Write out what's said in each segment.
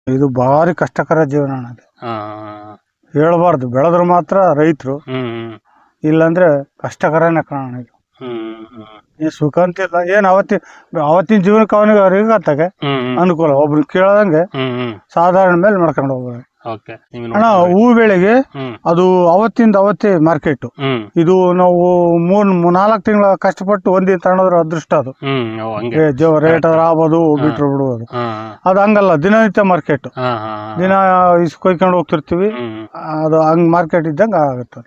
ಇದು ಭಾರಿ ಕಷ್ಟಕರ ಜೀವನ ಅಣ್ಣ ಇದು. ಹಾ ಹೇಳ್ಬಾರ್ದು, ಬೆಳೆದ್ರು ಮಾತ್ರ ರೈತರು, ಇಲ್ಲಾಂದ್ರೆ ಕಷ್ಟಕರನೇ ಕಾರಣ ಇದು. ಈ ಸುಖ ಅಂತಿಲ್ಲ ಏನ್ ಅವತ್ತಿನ ಜೀವನಕ್ಕೆ ಅವನಿಗೆ ಅವ್ರಿಗೆ ಅತ್ತಾಗೆ ಅನುಕೂಲ. ಒಬ್ರು ಕೇಳದಂಗೆ ಸಾಧಾರಣ ಮೇಲೆ ಮಾಡ್ಕೊಂಡು ಹೋಗ್ಬೋದು. ಅಣ್ಣ ಹೂ ಬೆಳೆಗೆ ಅದು ಅವತ್ತೇ ಮಾರ್ಕೆಟ್. ಇದು ನಾವು 3-4 ತಿಂಗಳ ಕಷ್ಟಪಟ್ಟು ಒಂದಿನ ತಗೊಂಡ್ರೆ ಅದೃಷ್ಟ. ಅದು ರೇಟ್ ಆಗ್ಬೋದು ಬಿಟ್ರು ಬಿಡ್ಬೋದು. ಅದು ಹಂಗಲ್ಲ, ದಿನನಿತ್ಯ ಮಾರ್ಕೆಟ್. ದಿನ ಕೊಯ್ಕೊಂಡು ಹೋಗ್ತಿರ್ತೀವಿ. ಅದು ಹಂಗ್ ಮಾರ್ಕೆಟ್ ಇದ್ದಂಗೆ ಆಗುತ್ತೆ.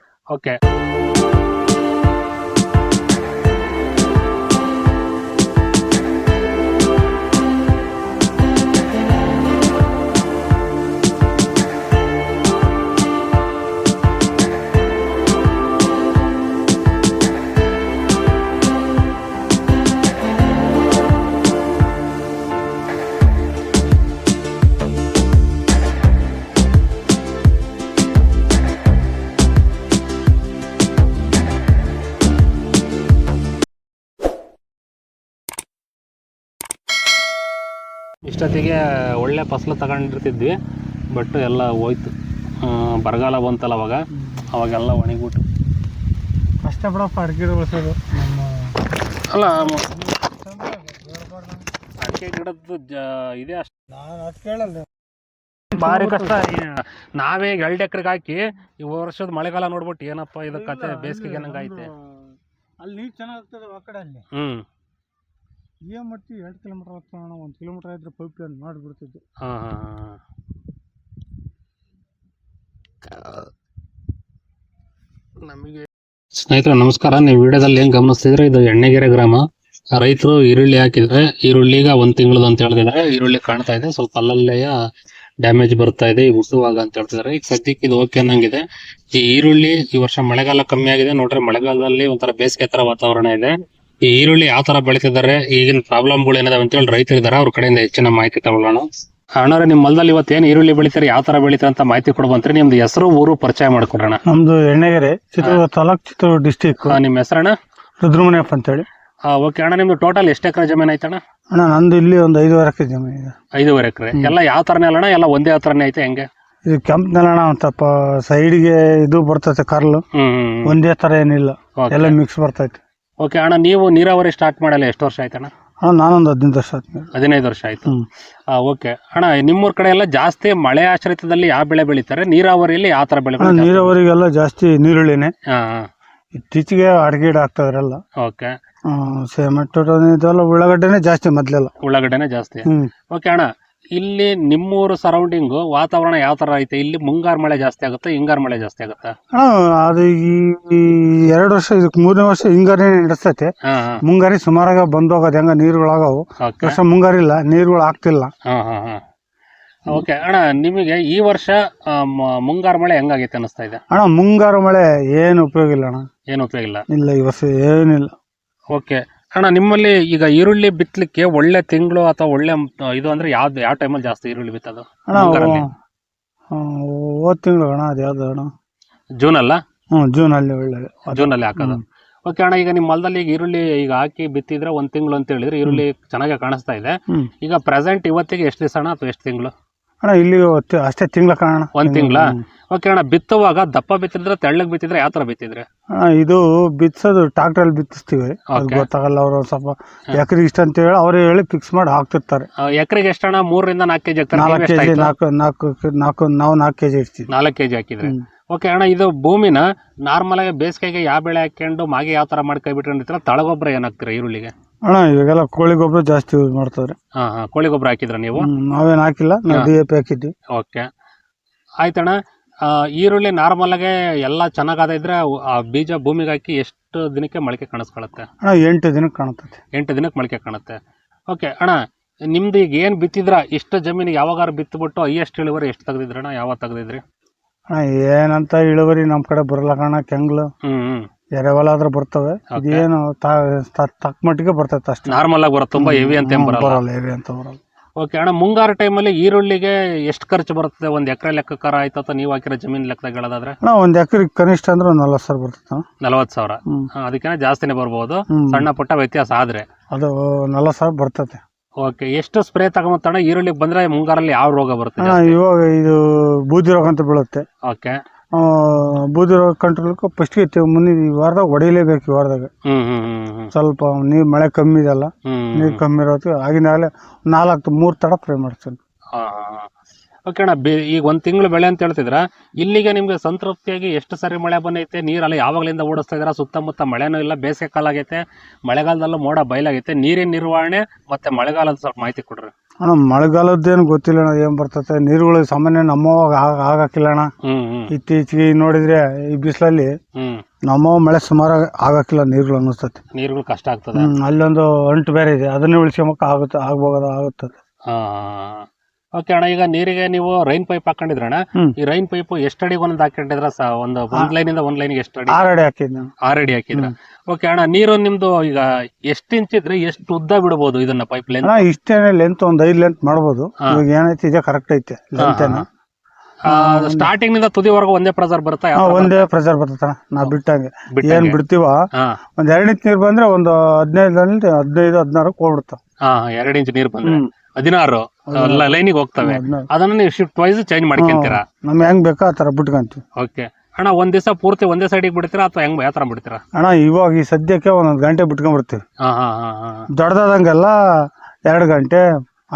ಇಷ್ಟೊತ್ತಿಗೆ ಒಳ್ಳೆ ಫಸಲು ತಗೊಂಡಿರ್ತಿದ್ವಿ, ಬಟ್ ಎಲ್ಲ ಹೋಯ್ತು. ಬರಗಾಲ ಬಂತಲ್ಲ ಅವಾಗೆಲ್ಲ ಒಣಗಿಬಿಟ್ಟು. ಅಷ್ಟೇ ಬಿಡಪ್ಪ ಅಡಿಕೆ ಬೆಳೆಸೋದು. ಅಲ್ಲ ಅಡಿಕೆ ಗಿಡದ್ದು ಇದೆ ಅಷ್ಟು. ನಾನು ಅದು ಕೇಳಲ್ಲ, ಭಾರಿ ಕಷ್ಟ. ನಾವೇ 2 ಎಕರೆಗೆ ಹಾಕಿ ಈ ವರ್ಷದ ಮಳೆಗಾಲ ನೋಡ್ಬಿಟ್ಟು ಏನಪ್ಪ ಇದು ಕತೆ, ಬೇಸಿಗೆಗೆ ನಂಗೆ ಐತೆ. ಅಲ್ಲಿ ನೀರು ಚೆನ್ನಾಗ್ತದೆ ಆ ಕಡೆ. ಅಲ್ಲಿ ಏನ್ ಮಾಡ್ತೀವಿ, 2 ಕಿಲೋಮೀಟರ್ ಹೋಗ್ತಾಣ, 1 ಕಿಲೋಮೀಟರ್ ಇದ್ರೆ ಪೈಪ್ ಲೈನ್ ಮಾಡಿಬಿಡ್ತಿದ್ದೆ. ನಮಗೆ ಸ್ನೇಹಿತರೆ ನಮಸ್ಕಾರ. ನೀವು ವಿಡಿಯೋದಲ್ಲಿ ಏನ್ ಗಮನಿಸ್ತಿದ್ರೆ ಇದು ಎಣ್ಣೆಗೆರೆ ಗ್ರಾಮ. ರೈತರು ಈರುಳ್ಳಿ ಹಾಕಿದ್ರೆ ಈರುಳ್ಳಿಗ 1 ತಿಂಗಳದ ಅಂತ ಹೇಳ್ತಿದ್ದಾರೆ. ಈರುಳ್ಳಿ ಕಾಣ್ತಾ ಇದೆ, ಸ್ವಲ್ಪ ಅಲ್ಲಲ್ಲೇ ಡ್ಯಾಮೇಜ್ ಬರ್ತಾ ಇದೆ ಈ ಹುಟ್ಟುವಾಗ ಅಂತ ಹೇಳ್ತಿದ್ದಾರೆ. ಈಗ ಸದ್ಯಕ್ಕೆ ಇದು ಓಕೆ ಅನ್ನಂಗಿದೆ. ಈ ಈರುಳ್ಳಿ ಈ ವರ್ಷ ಮಳೆಗಾಲ ಕಮ್ಮಿ ಆಗಿದೆ ನೋಡ್ರಿ. ಮಳೆಗಾಲದಲ್ಲಿ ಒಂಥರ ಬೇಸಿಗೆ ತರ ವಾತಾವರಣ ಇದೆ. ಈ ಈರುಳ್ಳಿ ಯಾವ ತರ ಬೆಳೀತಿದ್ದಾರೆ, ಈಗಿನ ಪ್ರಾಬ್ಲಮ್ಗಳು ಏನಿದಾವೆ ಅಂತ ಹೇಳಿ ರೈತರು ಇದಾರೆ, ಅವ್ರ ಕಡೆಯಿಂದ ಹೆಚ್ಚಿನ ಮಾಹಿತಿ ತಗೊಳ್ಳೋಣ. ಅಣ್ಣವ್ರೆ, ನಿಮ್ ಹೊಲದಲ್ಲಿ ಇವತ್ತೇನು ಈರುಳ್ಳಿ ಬೆಳಿತಾರೆ, ಯಾವ ತರ ಬೆಳಿತಾರೆ ಅಂತ ಮಾಹಿತಿ ಕೊಡ್ಬಂತ್ರಿ. ನಿಮ್ದು ಹೆಸರು ಊರು ಪರಿಚಯ ಮಾಡ್ಕೊಡೋಣ. ನಮ್ದು ಎಣ್ಣೆಗೆರೆ, ಚಿತ್ರದುರ್ಗ ತಾಲೂಕ್, ಚಿತ್ರದುರ್ಗ ಡಿಸ್ಟಿಕ್. ನಿಮ್ಮ ಹೆಸರಣ್ಣ? ರುದ್ರಮುನಿಯಪ್ಪ ಅಂತೇಳಿ. ಓಕೆ ಅಣ್ಣ, ನಿಮ್ದು ಟೋಟಲ್ ಎಷ್ಟು ಎಕರೆ ಜಮೀನು ಐತಣ್ಣ? ಅಣ್ಣ ನಂದು ಇಲ್ಲಿ ಒಂದು 5.5 ಎಕರೆ ಜಮೀನು ಇದೆ. 5.5 ಎಕರೆ ಎಲ್ಲ ಯಾವ ತರನೇ ಅಲ್ಲಣ್ಣ? ಎಲ್ಲ ಒಂದೇ ಹತ್ರನೇ ಐತೆ ಹೆಂಗೆ? ಇದು ಕೆಂಪ್ ನೆಲಣ, ಒಂದ್ ಸೈಡ್ಗೆ ಇದು ಬರ್ತೈತೆ ಕರ್ಲು, ಒಂದೇ ತರ ಏನಿಲ್ಲ, ಎಲ್ಲ ಮಿಕ್ಸ್ ಬರ್ತೈತೆ. ಓಕೆ ಅಣ್ಣ, ನೀವು ನೀರಾವರಿ ಸ್ಟಾರ್ಟ್ ಮಾಡಲ್ಲ ಎಷ್ಟು ವರ್ಷ ಆಯ್ತಣ್ಣ? ನಾನೊಂದು 15 ವರ್ಷ ಆಯ್ತು. 15 ವರ್ಷ ಆಯ್ತು. ಓಕೆ ಅಣ್ಣ, ನಿಮ್ಮೂರ್ ಕಡೆ ಎಲ್ಲ ಜಾಸ್ತಿ ಮಳೆ ಆಶ್ರಿತದಲ್ಲಿ ಯಾವ ಬೆಳೆ ಬೆಳಿತಾರೆ? ನೀರಾವರಿಯಲ್ಲಿ ಯಾವ ತರ ಬೆಳೆ? ನೀರಾವರಿಗೆಲ್ಲ ಜಾಸ್ತಿ ನೀರುಳ್ಳಿನೇ. ಇತ್ತೀಚೆಗೆ ಅಡಿಕೆ ಗಿಡ ಹಾಕ್ತಾವ್ರೆಲ್ಲ. ಓಕೆ, ಸೇಮೆಂಟ್ ಇದೆಲ್ಲ ಉಳ್ಳಾಗಡ್ಡೆನೆ ಜಾಸ್ತಿ, ಮೊದ್ಲೆಲ್ಲ ಉಳ್ಳಾಗಡ್ಡೆನೆ ಜಾಸ್ತಿ. ಓಕೆ ಅಣ್ಣ, ಇಲ್ಲಿ ನಿಮ್ಮೂರು ಸರೌಂಡಿಂಗು ವಾತಾವರಣ ಯಾವ ತರ ಐತೆ? ಇಲ್ಲಿ ಮುಂಗಾರು ಮಳೆ ಜಾಸ್ತಿ ಆಗುತ್ತೆ, ಹಿಂಗಾರು ಮಳೆ ಜಾಸ್ತಿ ಆಗುತ್ತೆ? ಅದು ಈ 2 ವರ್ಷ, ಇದಕ್ಕೆ 3ನೇ ವರ್ಷ ಹಿಂಗಾರಿ ನಡೆಸ್ತೈತೆ. ಮುಂಗಾರಿ ಸುಮಾರಾಗ ಬಂದೋಗೋದು, ಹೆಂಗ ನೀರುಗಳಾಗವು. ವರ್ಷ ಮುಂಗಾರಿಲ್ಲ, ನೀರುಗಳು ಆಗ್ತಿಲ್ಲ. ಓಕೆ ಅಣ್ಣ, ನಿಮಗೆ ಈ ವರ್ಷ ಮುಂಗಾರು ಮಳೆ ಹೆಂಗಾಗೈತೆ ಅನಿಸ್ತಾ ಇದೆ? ಅಣ್ಣ ಮುಂಗಾರು ಮಳೆ ಏನು ಉಪಯೋಗ ಇಲ್ಲ ಅಣ್ಣ. ಏನು ಉಪಯೋಗ ಇಲ್ಲ? ಇಲ್ಲ, ಈ ವರ್ಷ ಏನಿಲ್ಲ. ಓಕೆ ಅಣ್ಣ, ನಿಮ್ಮಲ್ಲಿ ಈಗ ಈರುಳ್ಳಿ ಬಿತ್ತಲಿಕ್ಕೆ ಒಳ್ಳೆ ತಿಂಗಳು ಅಥವಾ ಒಳ್ಳೆ ಇದು ಅಂದ್ರೆ ಯಾವ ಟೈಮಲ್ಲಿ ಜಾಸ್ತಿ ಈರುಳ್ಳಿ ಬಿತ್ತೋದು? ಹೋದ ತಿಂಗಳು ಅಣ್ಣ. ಅದು ಯಾವ್ದು ಅಣ್ಣ? ಜೂನ್ ಅಲ್ಲ? ಜೂನ್ ಅಲ್ಲಿ ಒಳ್ಳೆ ಜೂನ್ ಅಲ್ಲಿ ಹಾಕೋದು. ಓಕೆ ಅಣ್ಣ, ಈಗ ನಿಮ್ಮ ಹೊಲದಲ್ಲಿ ಈಗ ಈರುಳ್ಳಿ ಈಗ ಹಾಕಿ ಬಿತ್ತಿದ್ರೆ 1 ತಿಂಗಳು ಅಂತ ಹೇಳಿದ್ರೆ ಈರುಳ್ಳಿ ಚೆನ್ನಾಗಿ ಕಾಣಿಸ್ತಾ ಇದೆ. ಈಗ ಪ್ರೆಸೆಂಟ್ ಇವತ್ತಿಗೆ ಎಷ್ಟು ದಿವಸ ಅಣ್ಣ ಅಥವಾ ಎಷ್ಟು ತಿಂಗಳು ಅಣ್ಣ? ಇಲ್ಲಿ ಅಷ್ಟೇ ತಿಂಗಳ ಕಾರಣ. 1 ತಿಂಗಳ. ಓಕೆ ಅಣ್ಣ, ಬಿತ್ತುವಾಗ ದಪ್ಪ ಬಿತ್ತಿದ್ರೆ ತೆಳ್ಳಗ್ ಬಿತ್ತಿದ್ರೆ ಯಾವ ತರ ಬಿತ್ತಿದ್ರೆ? ಇದು ಬಿತ್ತಿಸೋದು ಟ್ರಾಕ್ಟರ್ ಬಿತ್ತಿಸ್ತೀವಿ, ಗೊತ್ತಾಗಲ್ಲ. ಅವರು ಸ್ವಲ್ಪ ಎಕರೆಗೆ ಇಷ್ಟ ಅಂತ ಹೇಳಿ ಅವರೇ ಹೇಳಿ ಫಿಕ್ಸ್ ಮಾಡಿ ಹಾಕ್ತಿರ್ತಾರೆ. ಎಕರೆಗೆ ಎಷ್ಟಣ್ಣ? 3ರಿಂದ 4 ಕೆಜಿ? 4 ಕೆಜಿ, 4 ಕೆಜಿ ಇಡ್ತೀವಿ. 4 ಕೆಜಿ ಹಾಕಿದ್ರೆ. ಓಕೆ ಅಣ್ಣ, ಇದು ಭೂಮಿನ ನಾರ್ಮಲ್ ಆಗಿ ಬೇಸಿಗೆಗೆ ಯಾವ ಬೆಳೆ ಹಾಕೊಂಡು ಮಾಗಿ ಯಾವ ತರ ಮಾಡಿ ಕೈ ಬಿಟ್ಕೊಂಡಿರ್ತೀರ? ತಳಗೊಬ್ಬರ ಏನಾಗ್ತೀರಾ ಈರುಳ್ಳಿಗೆ? ಅಣ್ಣ ಇವಾಗೆಲ್ಲ ಕೋಳಿ ಗೊಬ್ಬರ ಜಾಸ್ತಿ ಯೂಸ್ ಮಾಡ್ತಾರೆ. ಕೋಳಿ ಗೊಬ್ಬರ ಹಾಕಿದ್ರ ನೀವು? ನಾವೇನು ಹಾಕಿಲ್ಲ, DAP ಹಾಕಿದ್ವಿ. ಓಕೆ ಆಯ್ತಣ್ಣ. ಈರುಳ್ಳಿ ನಾರ್ಮಲ್ ಆಗಿ ಎಲ್ಲ ಚೆನ್ನಾಗಾದ ಇದ್ರೆ ಆ ಬೀಜ ಭೂಮಿಗೆ ಹಾಕಿ ಎಷ್ಟು ದಿನಕ್ಕೆ ಮೊಳಕೆ ಕಾಣಿಸ್ಕೊಳುತ್ತೆ? ಅಣ್ಣ 8 ದಿನಕ್ಕೆ ಕಾಣುತ್ತೆ. 8 ದಿನಕ್ಕೆ ಮೊಳಕೆ ಕಾಣುತ್ತೆ. ಓಕೆ ಅಣ್ಣ, ನಿಮ್ದು ಈಗ ಏನ್ ಬಿತ್ತಿದ್ರ ಇಷ್ಟು ಜಮೀನಿಗೆ ಯಾವಾಗಾರ ಬಿತ್ತಬಿಟ್ಟು ಹೈಯೆಸ್ಟ್ ಇಳುವರಿ ಎಷ್ಟು ತೆಗೆದಿದ್ರಣ್ಣ? ಯಾವಾಗ ತೆಗೆದಿದ್ರಿ? ಅಣ್ಣ ಏನಂತ ಇಳುವರಿ ನಮ್ ಕಡೆ ಬರಲ್ಲ ಕಣ. ಕೆಂಗ್ಲು ಎರೆಹೊಲ ಆದ್ರೆ ಬರ್ತವೆ. ಇದೇನು ತಕ್ಕ ಮಟ್ಟಿಗೆ ಬರ್ತೈತೆ ಅಷ್ಟೇ. ನಾರ್ಮಲ್ ಆಗಿ ಬರುತ್ತೆ, ತುಂಬಾ ಹೆವಿ ಅಂತ ಬರಲ್ಲ. ಹೆವಿ ಅಂತ ಬರಲ್ಲ. ಓಕೆ ಅಣ್ಣ, ಮುಂಗಾರು ಟೈಮಲ್ಲಿ ಈರುಳ್ಳಿಗೆ ಎಷ್ಟು ಖರ್ಚು ಬರ್ತದೆ? 1 ಎಕರೆ ಲೆಕ್ಕಕಾರ ಆಯ್ತು ಅಥವಾ ನೀವು ಹಾಕಿರೋ ಜಮೀನ್ ಲೆಕ್ಕದಾಗ ಹೇಳೋದಾದ್ರೆ? ಅಣ್ಣ 1 ಎಕರೆ ಕನಿಷ್ಠ ಅಂದ್ರೆ 40,000 ಬರ್ತದೆ. 40,000? ಅದಕ್ಕಿಂತ ಜಾಸ್ತಿನೇ ಬರ್ಬೋದು, ಸಣ್ಣ ಪುಟ್ಟ ವ್ಯತ್ಯಾಸ ಆದ್ರೆ. ಅದು 40,000 ಬರ್ತದೆ. ಓಕೆ, ಎಷ್ಟು ಸ್ಪ್ರೇ ತಗೊಂಬತ್ತಣ್ಣ ಈರುಳ್ಳಿಗೆ ಬಂದ್ರೆ ಮುಂಗಾರಲ್ಲಿ ಯಾವ ರೋಗ ಬರುತ್ತೆ? ಅಣ್ಣ ಇವಾಗ ಇದು ಬೂದಿ ರೋಗ ಅಂತ ಬೀಳುತ್ತೆ. ಓಕೆ, ಬೂದಿ ರೋಗ ಕಂಟ್ರೋಲ್ಗೆ ಫಸ್ಟ್ಗೆ ಮುಂದಿನ ಈ ವಾರದಾಗ ಹೊಡಿಲೇಬೇಕು. ಈ ವಾರದಾಗ ಸ್ವಲ್ಪ ನೀರು ಮಳೆ ಕಮ್ಮಿ ಇದೆಲ್ಲ, ನೀರು ಕಮ್ಮಿ ಇರೋದು ಆಗಿನಾಗಲೇ 3 ತಡ ಸ್ಪ್ರೇ ಮಾಡ್ತೀನಿ. ಓಕೆ ಅಣ್ಣ, ಈಗ 1 ತಿಂಗಳು ಬೆಳೆ ಅಂತ ಹೇಳ್ತಿದ್ರ, ಇಲ್ಲಿಗೆ ನಿಮ್ಗೆ ಸಂತೃಪ್ತಿಯಾಗಿ ಎಷ್ಟು ಸರಿ ಮಳೆ ಬಂದೈತೆ? ನೀರೆಲ್ಲ ಯಾವಾಗಲಿಂದ ಓಡಿಸ್ತಾ ಇದ್ದೀರಾ? ಸುತ್ತಮುತ್ತ ಮಳೆನೂ ಇಲ್ಲ, ಬೇಸಿಗೆ ಕಾಲ ಆಗೈತೆ, ಮಳೆಗಾಲದಲ್ಲೂ ಮೋಡ ಬಯಲಾಗೈತೆ, ನೀರಿನ ನಿರ್ವಹಣೆ ಮತ್ತೆ ಮಳೆಗಾಲದ ಸ್ವಲ್ಪ ಮಾಹಿತಿ ಕೊಡ್ರಿ. ಅಣ್ಣ ಮಳೆಗಾಲದ್ದೇನು ಗೊತ್ತಿಲ್ಲ ಅಣ್ಣ, ಏನ್ ಬರ್ತತೆ ನೀರುಗಳು ಸಾಮಾನ್ಯ ನಮ್ಮವಾಗ ಆಗಾಕಿಲ್ಲ ಅಣ್ಣ. ಇತ್ತೀಚೆಗೆ ನೋಡಿದ್ರೆ ಈ ಬಿಸಿಲಲ್ಲಿ ನಮ್ಮ ಮಳೆ ಸುಮಾರು ಆಗಾಕಿಲ್ಲ, ನೀರುಗಳು ಅನ್ನಿಸ್ತದೆ. ನೀರುಗಳು ಕಷ್ಟ ಆಗ್ತದೆ. ಅಲ್ಲೊಂದು ಅಂಟು ಬೇರೆ ಇದೆ, ಅದನ್ನೇ ಉಳಿಸ್ಕೊಂಬಕ್ ಆಗುತ್ತದೆ. ಓಕೆ ಅಣ್ಣ, ಈಗ ನೀರಿಗೆ ನೀವು ರೈನ್ ಪೈಪ್ ಹಾಕೊಂಡಿದ್ರಣ್ಣ, ಈ ರೈನ್ ಪೈಪ್ ಎಷ್ಟು ಅಡಿಗೆ ಒಂದೊಂದು ಹಾಕೊಂಡಿದ್ರ? ಒಂದ್ ಲೈನ್ ಇಂದ ಒಂದ್ ಲೈನ್ಗೆ ಎಷ್ಟು ಅಡಿ? 6 ಅಡಿ ಹಾಕಿದ್ನ. 6 ಅಡಿ ಹಾಕಿದ್ರ. ಓಕೆ ಅಣ್ಣ, ನೀರು ನಿಮ್ದು ಈಗ ಎಷ್ಟು ಇಂಚ್ ಇದ್ರೆ ಎಷ್ಟು ಉದ್ದ ಬಿಡಬಹುದು ಇದನ್ನ ಪೈಪ್ ಲೈನ್? ಇಷ್ಟೇನೆ ಲೆಂತ್ ಒಂದ್ 5 ಲೆಂತ್ ಮಾಡ್ಬೋದು. ಇವಾಗ ಏನೈತಿ ಇದೆ ಕರೆಕ್ಟ್ ಐತೆ ಲೆಂತ್. ಸ್ಟಾರ್ಟಿಂಗ್ ನಿಂದ ತುದಿವರೆಗೂ ಒಂದೇ ಪ್ರೆಸರ್ ಬರುತ್ತಾ? ಒಂದೇ ಪ್ರೆಸರ್ ಬರ್ತದ. ನಾವ್ ಬಿಟ್ಟಂಗೆ ಏನ್ ಬಿಡ್ತೀವ, ಒಂದ್ 2 ಇಂಚ್ ನೀರ್ ಬಂದ್ರೆ ಒಂದು 15-16 ಹೋಗ್ಬಿಡ್ತಾವ. 2 ಇಂಚ್ ನೀರ್ ಬಂದ್ರೆ 16 ಲೈನಿಗೆ ಹೋಗ್ತವೆ. ಅದನ್ನ ನೀವು ಶಿಫ್ಟ್ ವೈಸ್ ಚೇಂಜ್ ಮಾಡ್ಕೊಂತೀರಾ? ನಮ್ಗೆ ಹೆಂಗ್ ಬೇಕೋ ಆ ತರ ಬಿಟ್ಕೊಂತೀವಿ. ಓಕೆ ಅಣ್ಣ, ಒಂದ್ ದಿವಸ ಪೂರ್ತಿ ಒಂದೇ ಸೈಡಿಗೆ ಬಿಡ್ತೀರಾ ಅಥವಾ ಹೆಂಗ್ ಯಾವ ತರ ಬಿಡ್ತೀರಾ? ಅಣ್ಣ ಇವಾಗ ಈ ಸದ್ಯಕ್ಕೆ 1 ಗಂಟೆ ಬಿಟ್ಕೊಂಡ್ಬಿಡ್ತೀವಿ. ದೊಡ್ಡದಂಗೆಲ್ಲ 2 ಗಂಟೆ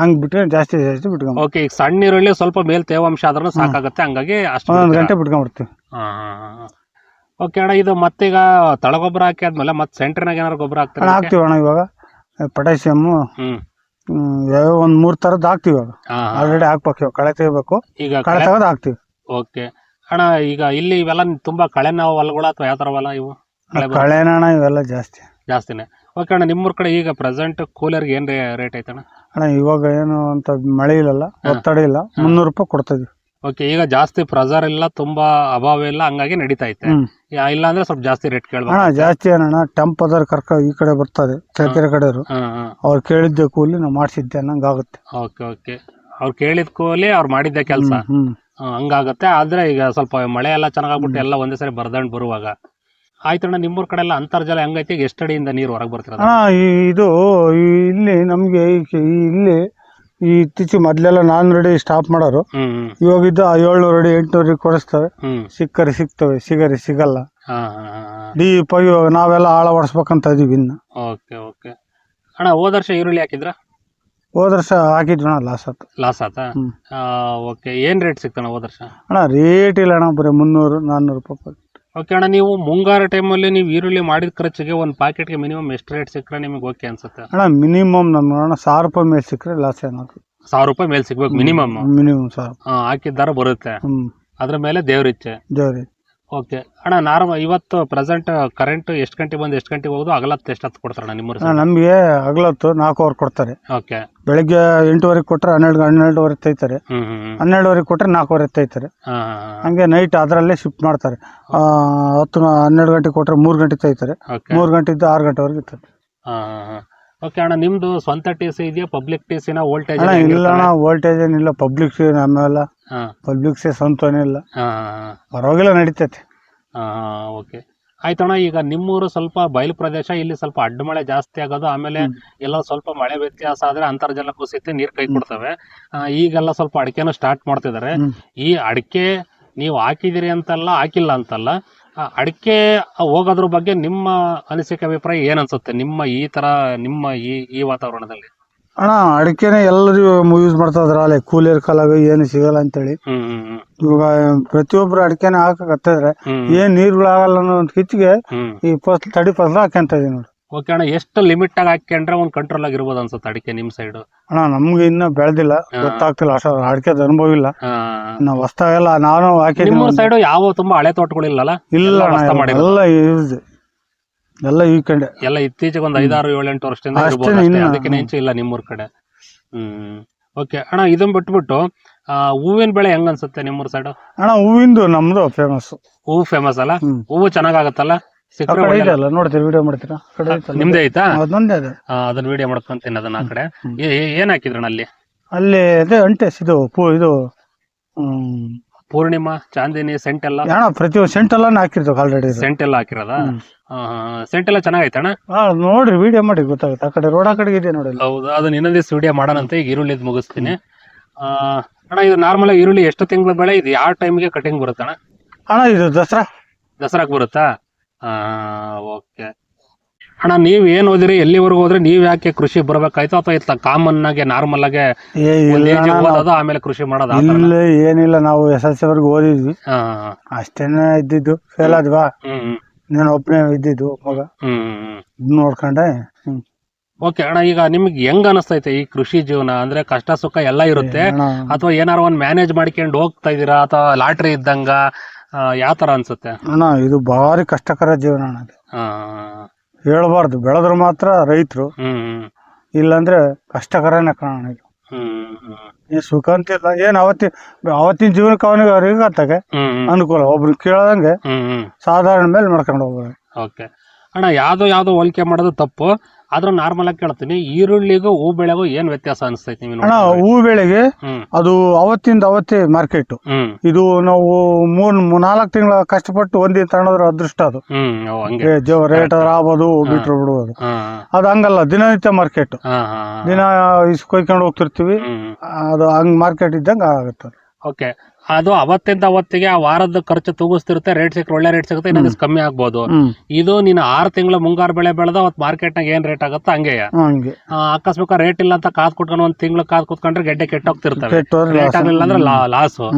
ಹಂಗ್ ಬಿಟ್ರೆ ಜಾಸ್ತಿ ಬಿಟ್ಕೊಂಡ್. ಓಕೆ, ಈಗ ಸಣ್ಣ ನೀರುಳ್ಳಿ ಸ್ವಲ್ಪ ಮೇಲ್ ತೇವಾಂಶ ಆದ್ರೂ ಸಾಕಾಗುತ್ತೆ, ಹಂಗಾಗಿ ಅಷ್ಟು 1 ಗಂಟೆ ಬಿಟ್ಕೊಂಡ್ಬಿಡ್ತೀವಿ. ಓಕೆ ಅಣ್ಣ, ಇದು ಮತ್ತೀಗ ತಳಗೊಬ್ಬರ ಹಾಕಿ ಆದ್ಮೇಲೆ ಮತ್ತೆ ಸೆಂಟ್ರಿನಾಗ ಏನಾದ್ರು ಗೊಬ್ಬರ ಹಾಕ್ತೀರಾ? ಹಾಕ್ತಿವಿ ಅಣ್ಣ. ಇವಾಗ ಪೊಟ್ಯಾಸಿಯಮ್ ಒಂದ್ 3 ತರದ್ ಹಾಕ್ತಿವಿ. ಇವಾಗ ಆಲ್ರೆಡಿ ಹಾಕ್ಬೇಕು, ಕಳೆ ತೆಗಿಬೇಕು, ಈಗ ಕಳೆ ತೆಗೆದು ಹಾಕ್ತಿವಿ. ಓಕೆ ಅಣ್ಣ, ಈಗ ಇಲ್ಲಿ ಇವೆಲ್ಲ ತುಂಬಾ ಕಳೆನ ಹೊಲಗಳು ಅಥವಾ ಯಾವ ತರ ಹೊಲ ಇವು? ಕಳೆನ ಇವೆಲ್ಲ ಜಾಸ್ತಿನೇ. ಓಕೆ ಅಣ್ಣ, ನಿಮ್ಮೂರ್ ಕಡೆ ಈಗ ಪ್ರೆಸೆಂಟ್ ಕೂಲರ್ಗೆ ಏನ್ ರೇಟ್ ಐತಣ್ಣ? ಅಣ್ಣ ಇವಾಗ ಏನು ಅಂತ ಮಳೆ ಇಲ್ಲ, ಒತ್ತಡ ಇಲ್ಲ, 300 ರೂಪಾಯಿ ಕೊಡ್ತಿದ್ವಿ. ಓಕೆ, ಈಗ ಜಾಸ್ತಿ ಪ್ರೆಸರ್ ಇಲ್ಲ, ತುಂಬಾ ಅಭಾವ ಇಲ್ಲ, ಹಂಗಾಗಿ ನಡೀತಾ ಐತೆ. ಇಲ್ಲ ಅಂದ್ರೆ ಸ್ವಲ್ಪ ಜಾಸ್ತಿ ರೇಟ್ ಕೇಳ್ಬೇಕು. ಜಾಸ್ತಿ ಏನಣ್ಣ, ಟೆಂಪ್ ಅದರ ಈ ಕಡೆ ಬರ್ತದೆ, ಕೆರೆ ಕಡೆಯವರು ಅವ್ರು ಕೇಳಿದ್ದೆ ಕೂಲಿ ನಾವು ಮಾಡಿಸಿದ್ದೆ ಅನ್ನಂಗ ಆಗುತ್ತೆ. ಓಕೆ ಓಕೆ, ಅವ್ರು ಕೇಳಿದ ಕೂಲಿ ಅವ್ರು ಮಾಡಿದ್ದೆ ಕೆಲಸ ಹಂಗಾಗತ್ತೆ. ಆದ್ರೆ ಈಗ ಸ್ವಲ್ಪ ಮಳೆ ಎಲ್ಲ ಚೆನ್ನಾಗ್ಬಿಟ್ಟು ಎಲ್ಲ ಒಂದೇ ಸರಿ ಬರ್ದಂಡ್ ಬರುವಾಗ ಆಯ್ತಣ್ಣ. ನಿಮ್ಮೂರ್ ಕಡೆ ಎಲ್ಲ ಅಂತರ್ಜಲ ಹೆಂಗೈತಿ? ಎಷ್ಟು ಅಡಿಯಿಂದ ನೀರು ಹೊರಗೆ ಬರ್ತಿರೋದು? ಇದು ಇಲ್ಲಿ ನಮ್ಗೆ ಇಲ್ಲಿ ಈ ಇತ್ತೀಚೆಗೆ ಮೊದ್ಲೆಲ್ಲ 400 ಅಡಿ ಸ್ಟಾಪ್ ಮಾಡೋರು, ಇವಾಗಿದ್ದ 700 ಅಡಿ 800 ಅಡಿ ಕೊಡಿಸ್ತವೆ. ಸಿಕ್ಕರೆ ಸಿಗ್ತವೆ, ಸಿಗರಿ ಸಿಗಲ್ಲ. ಡೀಪ್ ಆಗಿ ನಾವೆಲ್ಲ ಆಳ ಹೊಡ್ಸ್ಬೇಕಂತ ಇದೀವಿ ಇನ್ನು. ಓಕೆ ಓಕೆ ಅಣ್ಣ, ಹೋದ ವರ್ಷ ಈರುಳ್ಳಿ ಹಾಕಿದ್ರ? ಹೋದ ವರ್ಷ ಹಾಕಿದ್ವಿ ಅಣ್ಣ, ಲಾಸ್ ಆತ. ಓಕೆ, ಏನ್ ರೇಟ್ ಸಿಗ್ತಾನ ಹೋದ ವರ್ಷ? ಅಣ್ಣ ರೇಟ್ ಇಲ್ಲ ಅಣ್ಣ, ಬರೀ 300-400 ರೂಪಾಯಿ. ಓಕೆ ಅಣ್ಣ, ನೀವು ಮುಂಗಾರು ಟೈಮಲ್ಲಿ ನೀವು ಈರುಳ್ಳಿ ಮಾಡಿದ ಖರ್ಚಿಗೆ ಒಂದು ಪ್ಯಾಕೆಟ್ಗೆ ಮಿನಿಮಮ್ ಎಷ್ಟು ರೇಟ್ ಸಿಕ್ಕರೆ ನಿಮಗೆ ಓಕೆ ಅನ್ಸುತ್ತೆ? ಅಣ್ಣ ಮಿನಿಮಮ್ ನಮ್ಮ 1000 ರೂಪಾಯಿ ಮೇಲೆ ಸಿಕ್ಕರೆ ಲಾಸ್ ಏನಾಗುತ್ತೆ. 1000 ರೂಪಾಯಿ ಮೇಲೆ ಸಿಗ್ಬೇಕು ಮಿನಿಮಮ್. 1000 ಹಾಕಿದ್ದಾರ ಬರುತ್ತೆ, ಅದ್ರ ಮೇಲೆ ದೇವ್ರಿಚ್ಛೆ. ಓಕೆ ಅಣ್ಣ, ಇವತ್ತು ಪ್ರೆಸೆಂಟ್ ಕರೆಂಟ್ ಎಷ್ಟು ಗಂಟೆ ಬಂದು ಎಷ್ಟು ಗಂಟೆಗೆ ಹೋಗೋದು? ಅಗಲತ್ತು ಎಷ್ಟೊತ್ತು ಕೊಡ್ತಾರಣ್ಣ ನಿಮ್ಮ? ನಮಗೆ ಅಗಲತ್ತು 4 ಅವರ್ ಕೊಡ್ತಾರೆ. ಓಕೆ, ಬೆಳಿಗ್ಗೆ 8 ಕೊಟ್ರೆ 12 ತೈತಾರೆ, 12 ಕೊಟ್ರೆ 4 ತೈತಾರೆ. ಹಂಗೆ ನೈಟ್ ಅದರಲ್ಲೇ ಶಿಫ್ಟ್ ಮಾಡ್ತಾರೆ. 10-12 ಗಂಟೆ ಕೊಟ್ರೆ 3 ಗಂಟೆ ತೈತಾರೆ, 3 ಗಂಟೆಯಿಂದ 6 ಗಂಟೆವರೆಗೆ ಇರ್ತದೆ. ಓಕೆ ಅಣ್ಣ, ನಿಮ್ದು ಸ್ವಂತ ಟಿಸಿ ಇದೆಯಾ ಇಲ್ಲ ಟಿಸಿನ? ವೋಲ್ಟೇಜ್ ಇಲ್ಲ ಅಣ್ಣ, ವೋಲ್ಟೇಜ್ ಏನಿಲ್ಲ, ಪಬ್ಲಿಕ್ ನಮ್ಮೆಲ್ಲ ಪಬ್ಲಿಕ್ ಸ್ವಂತ ಏನಿಲ್ಲ, ಪರವಾಗಿಲ್ಲ ನಡೀತೈತೆ. ಓಕೆ ಆಯ್ತಣ್ಣ, ಈಗ ನಿಮ್ಮೂರು ಸ್ವಲ್ಪ ಬಯಲು ಪ್ರದೇಶ, ಇಲ್ಲಿ ಸ್ವಲ್ಪ ಅಡ್ಡ ಮಳೆ ಜಾಸ್ತಿ ಆಗೋದು, ಆಮೇಲೆ ಎಲ್ಲ ಸ್ವಲ್ಪ ಮಳೆ ವ್ಯತ್ಯಾಸ ಆದ್ರೆ ಅಂತರ್ಜಲ ಕುಸಿತ ನೀರ್ ಕೈ ಕೊಡ್ತವೆ. ಈಗೆಲ್ಲ ಸ್ವಲ್ಪ ಅಡಿಕೆನೂ ಸ್ಟಾರ್ಟ್ ಮಾಡ್ತಿದ್ದಾರೆ. ಈ ಅಡಿಕೆ ನೀವು ಹಾಕಿದಿರಿ ಅಂತಲ್ಲ, ಹಾಕಿಲ್ಲ ಅಂತಲ್ಲ, ಅಡಿಕೆ ಹೋಗೋದ್ರ ಬಗ್ಗೆ ನಿಮ್ಮ ಅನಿಸಿಕೆ ಅಭಿಪ್ರಾಯ ಏನ್ ಅನ್ಸುತ್ತೆ? ನಿಮ್ಮ ಈ ವಾತಾವರಣದಲ್ಲಿ ಅಣ್ಣ ಅಡಿಕೆನೆ ಎಲ್ಲರೂ ಯೂಸ್ ಮಾಡ್ತಾ ಇದ್ರ, ಅಲ್ಲೇ ಕೂಲಿಯರ್ ಕಾಲಾಗ ಏನು ಸಿಗಲ್ಲ ಅಂತೇಳಿ ಇವಾಗ ಪ್ರತಿಯೊಬ್ರು ಅಡಿಕೆನೆ ಹಾಕಕತ್ತಿದ್ರೆ ಏನ್ ನೀರುಗಳು ಆಗಲ್ಲ ಅನ್ನೋ ಒಂದು ಕಿಚ್ಚಿಗೆ ಈ ತಡಿ ಫಸಲು ಹಾಕ್ಯಂತ ಇದೀವಿ ನೋಡಿ. ಓಕೆ ಅಣ್ಣ, ಎಷ್ಟು ಲಿಮಿಟ್ ಆಗಿ ಹಾಕೊಂಡ್ರೆ ಒಂದ್ ಕಂಟ್ರೋಲ್ ಆಗಿರ್ಬೋದು ಅನ್ಸುತ್ತೆ ಅಡಿಕೆ ನಿಮ್ ಸೈಡ್? ಅಣ್ಣ ನಮ್ಗೆ ಇನ್ನ ಬೆಳೆದಿಲ್ಲ, ಗೊತ್ತಾಗ್ತಿಲ್ಲ, ಅಷ್ಟ ಅಡಿಕೆದ ಅನುಭವ ಇಲ್ಲ. ನಾವು ಹೊಸ್ತಾಗೆಲ್ಲ ನಾನು ಹಾಕಿ. ನಿಮ್ಮ ಸೈಡ್ ಯಾವ ತುಂಬಾ ಹಳೆ ತೋಟಗಳಿಲ್ಲ? ಇಲ್ಲ ಎಲ್ಲ ಈ ಕಡೆ ಎಲ್ಲ ಇತ್ತೀಚೆಗೆ ಒಂದು 5-6-7-8 ವರ್ಷದಿಂದ ಅದಕ್ಕೆ ನೆಂಚು ಇಲ್ಲ ನಿಮ್ಮೂರ್ ಕಡೆ. ಓಕೆ ಅಣ್ಣ, ಇದನ್ ಬಿಟ್ಬಿಟ್ಟು ಹೂವಿನ ಬೆಳೆ ಹೆಂಗ ಅನ್ಸುತ್ತೆ ನಿಮ್ಮೂರ್ ಸೈಡ್? ಅಣ್ಣ ಹೂವಿಂದು ನಮ್ದು ಫೇಮಸ್. ಹೂವು ಫೇಮಸ್ ಅಲ್ಲ? ಹೂವು ಚೆನ್ನಾಗತ್ತಲ್ಲ? ನೋಡ್ತೀರಿ, ವಿಡಿಯೋ ಮಾಡ್ತೀರಾ? ನಿಮ್ದೇ ಐತಾ? ಅದನ್ನ ವಿಡಿಯೋ ಮಾಡ್ಕೊಂತೀನಿ. ಅದನ್ನ ಆ ಕಡೆ ಏನ್ ಹಾಕಿದ್ರಣ್ಣ ಅಲ್ಲಿ? ಅಲ್ಲಿ ಅದೇ ಅಂಟೆಸ್ ಇದು ಪೂರ್ಣಿಮಾ, ಚಾಂದಿನಿ, ಸೆಂಟ್ ಎಲ್ಲ ಅಣ್ಣ ಪ್ರತಿಯೊಂದು ಸೆಂಟ್ ಎಲ್ಲ ಹಾಕಿರ್ತೇವೆ ಆಲ್ರೆಡಿ. ಸೆಂಟ್ ಎಲ್ಲ ಹಾಕಿರೋದ? ಸೆಂಟ್ ಎಲ್ಲ ಚೆನ್ನಾಗೈತೆ ಅಣ್ಣ. ನೋಡ್ರಿ ವಿಡಿಯೋ ಮಾಡಿ ಗೊತ್ತಾಗುತ್ತೆ. ಆ ಕಡೆ ರೋಡ್ ಆ ಕಡೆಗೆ ಇದೆ ನೋಡಿ. ಹೌದು, ಅದನ್ನ ಇನ್ನೊಂದು ದಿವಸ ವಿಡಿಯೋ ಮಾಡೋಣಂತೆ. ಈಗ ಈರುಳ್ಳಿದ್ ಮುಗಿಸ್ತೀನಿ. ಅಣ್ಣ ಇದು ನಾರ್ಮಲ್ ಈರುಳ್ಳಿ ಎಷ್ಟು ತಿಂಗಳ ಬೆಳೆ? ಇದು ಯಾವ ಟೈಮ್ಗೆ ಕಟಿಂಗ್ ಬರುತ್ತೆ ಅಣ್ಣ? ಅಣ್ಣ ಇದು ದಸರಾಕ್ ಬರುತ್ತಾ? ಓಕೆ ಅಣ್ಣ, ನೀವ್ ಏನ್ ಓದಿರಿ, ಎಲ್ಲಿವರೆಗೂ ಹೋದ್ರೆ ನೀವ್ ಯಾಕೆ ಕೃಷಿ ಬರ್ಬೇಕಾಯ್ತು, ಅಥವಾ ಇತ್ತ ಕಾಮನ್ ಆಗಿ ನಾರ್ಮಲ್ ಆಗಿ ಓದೋದು ಆಮೇಲೆ ಕೃಷಿ ಮಾಡೋದು? ಇಲ್ಲ ಏನಿಲ್ಲ, ನಾವು SSLC ವರ್ಗು ಓದಿದ್ವಿ ಅಷ್ಟೇನೆ ಇದ್ದಿದ್ದು. ಫೇಲ್ ಆದ್ವಾ, ನಾನು ಒಬ್ಬನೇ ಇದ್ದಿದ್ದು ಮಗ, ನೋಡ್ಕೊಂಡೆ. ಓಕೆ ಅಣ್ಣ, ಈಗ ನಿಮ್ಗೆ ಹೆಂಗ್ ಅನಿಸ್ತೈತೆ ಈ ಕೃಷಿ ಜೀವನ? ಅಂದ್ರೆ ಕಷ್ಟ ಸುಖ ಎಲ್ಲ ಇರುತ್ತೆ, ಅಥವಾ ಏನಾರ ಒಂದ್ ಮ್ಯಾನೇಜ್ ಮಾಡ್ಕೊಂಡು ಹೋಗ್ತಾ ಇದೀರಾ, ಅಥವಾ ಲಾಟ್ರಿ ಇದ್ದಂಗ ಯಾವ ತರ ಅನ್ಸುತ್ತೆ ಅಣ್ಣ? ಇದು ಭಾರಿ ಕಷ್ಟಕರ ಜೀವನ ಅಣ್ಣ. ಹೇಳ್ಬಾರ್ದು, ಬೆಳೆದ್ರು ಮಾತ್ರ ರೈತರು, ಇಲ್ಲಾಂದ್ರೆ ಕಷ್ಟಕರನೇ ಕಾರಣ. ಇದು ಏನ್ ಸುಖ ಅಂತಿಲ್ಲ, ಏನ್ ಅವತ್ತಿನ ಜೀವನಕ್ಕೆ ಅವನಿಗೆ ಅತ್ತಾಗೆ ಅನುಕೂಲ. ಒಬ್ರು ಕೇಳದಂಗೆ ಸಾಧಾರಣ ಮೇಲೆ ಮಾಡ್ಕೊಂಡು ಹೋಗ್ಬೋದು. ಓಕೆ ಅಣ್ಣ, ಯಾವ್ದೋ ಹೋಲಿಕೆ ಮಾಡೋದು ತಪ್ಪು, ಆದ್ರೂ ನಾರ್ಮಲ್ ಆಗಿ ಕೇಳ್ತೀನಿ, ಈರುಳ್ಳಿಗೂ ಹೂ ಬೆಳೆಗೂ ಏನ್ ವ್ಯತ್ಯಾಸ ಅನಿಸ್ತೈತಿ ನಿಮ್ಗೆ? ಅಣ್ಣ, ಹೂ ಬೆಳೆಗೆ ಅದು ಅವತ್ತೇ ಮಾರ್ಕೆಟ್. ಇದು ನಾವು 3-4 ತಿಂಗಳ ಕಷ್ಟಪಟ್ಟು ಒಂದಿನ ತಗೊಂಡ್ರೆ ಅದೃಷ್ಟ. ಅದು ರೇಟ್ ಆಗ್ಬೋದು, ಬಿಟ್ರು ಬಿಡ್ಬೋದು. ಅದು ಹಂಗಲ್ಲ, ದಿನನಿತ್ಯ ಮಾರ್ಕೆಟ್. ದಿನ ಕೊಯ್ಕೊಂಡು ಹೋಗ್ತಿರ್ತೀವಿ, ಅದು ಹಂಗ್ ಮಾರ್ಕೆಟ್ ಇದ್ದಂಗ ಆಗುತ್ತೆ. ಓಕೆ, ಅದು ಅವತ್ತಿಂದ ಅವತ್ತಿಗೆ ಆ ವಾರದ ಖರ್ಚು ತೂಗಿಸ್ತಿರುತ್ತೆ, ರೇಟ್ ಸಿಕ್ಕರೆ ಒಳ್ಳೆ ರೇಟ್ ಸಿಗುತ್ತೆ, ಇನ್ನೊಂದು ಕಮ್ಮಿ ಆಗ್ಬೋದು. ಇದು ನೀನು 6 ತಿಂಗಳು ಮುಂಗಾರು ಬೆಳೆ ಬೆಳೆದ ಅವತ್ತು ಮಾರ್ಕೆಟ್ ನಾಗ ಏನ್ ರೇಟ್ ಆಗುತ್ತೋ ಹಂಗೆ. ಅಕಸ್ಮಾತ್ ರೇಟ್ ಇಲ್ಲ ಅಂತ ಕಾದ್ ಕುಟ್ಕೊಂಡು ಒಂದ್ ತಿಂಗಳು ಕಾದ್ ಕುತ್ಕೊಂಡ್ರೆ ಗೆಡ್ಡೆ ಕೆಟ್ಟೋಗ್ತಿರ್ತವೆ. ರೇಟ್ ಆಗ್ಲಿಲ್ಲ ಅಂದ್ರೆ ಲಾಸು.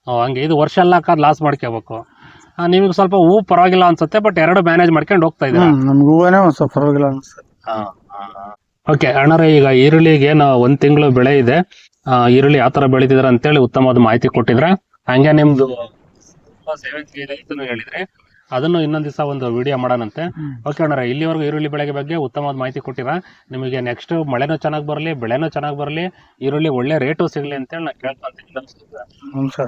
ಹಂಗೆ ಇದು ವರ್ಷ ಎಲ್ಲ ಲಾಸ್ ಮಾಡ್ಕೋಬೇಕು. ನಿಮ್ಗೆ ಸ್ವಲ್ಪ ಹೂ ಪರವಾಗಿಲ್ಲ ಅನ್ಸುತ್ತೆ, ಬಟ್ ಎರಡು ಮ್ಯಾನೇಜ್ ಮಾಡ್ಕೊಂಡು ಹೋಗ್ತಾ ಇದ್ದೀರಾ. ನಮ್ಗೆ ಹೂವನೇ ಒಂದ್ ಸ್ವಲ್ಪ ಪರವಾಗಿಲ್ಲ ಅನ್ಸುತ್ತೆ. ಓಕೆ ಅಣ್ಣರೇ, ಈಗ ಈರುಳ್ಳಿಗೆ 1 ತಿಂಗಳು ಬೆಳೆ ಇದೆ, ಈರುಳ್ಳಿ ಯಾವ ತರ ಬೆಳಿತಿದ್ರ ಅಂತೇಳಿ ಉತ್ತಮವಾದ ಮಾಹಿತಿ ಕೊಟ್ಟಿದ್ರ. ಹಂಗೆ ನಿಮ್ದು ಹೇಳಿದ್ರೆ ಅದನ್ನು ಇನ್ನೊಂದ್ ದಿವಸ ಒಂದು ವಿಡಿಯೋ ಮಾಡೋಣಂತೆ. ಓಕೆ ಅಣ್ಣರ, ಇಲ್ಲಿವರೆಗೂ ಈರುಳ್ಳಿ ಬೆಳೆಗೆ ಬಗ್ಗೆ ಉತ್ತಮವಾದ ಮಾಹಿತಿ ಕೊಟ್ಟಿರ. ನಿಮಗೆ ನೆಕ್ಸ್ಟ್ ಮಳೆನೂ ಚೆನ್ನಾಗಿ ಬರಲಿ, ಬೆಳೆನೂ ಚೆನ್ನಾಗಿ ಬರಲಿ, ಈರುಳ್ಳಿ ಒಳ್ಳೆ ರೇಟು ಸಿಗ್ಲಿ ಅಂತೇಳಿ ನಾನು ಕೇಳ್ಕೊಂತೀನಿ. ನಮಸ್ಕಾರ.